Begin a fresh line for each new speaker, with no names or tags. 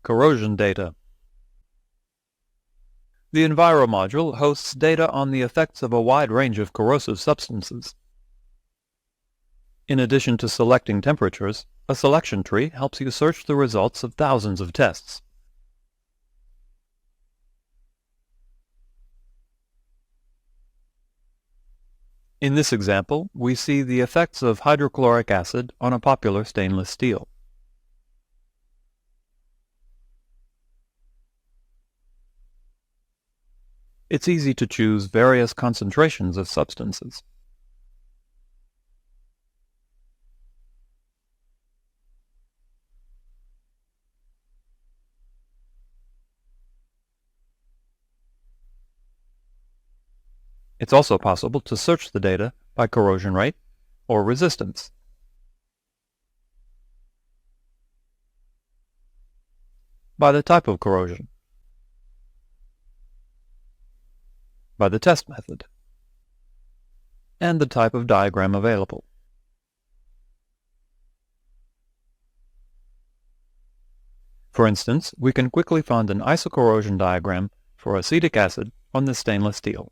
Corrosion data. The Enviro module hosts data on the effects of a wide range of corrosive substances. In addition to selecting temperatures, a selection tree helps you search the results of thousands of tests. In this example, we see the effects of hydrochloric acid on a popular stainless steel. It's easy to choose various concentrations of substances. It's also possible to search the data by corrosion rate or resistance. By the type of corrosion. By the test method. And the type of diagram available. For instance, we can quickly find an isocorrosion diagram for acetic acid on this stainless steel.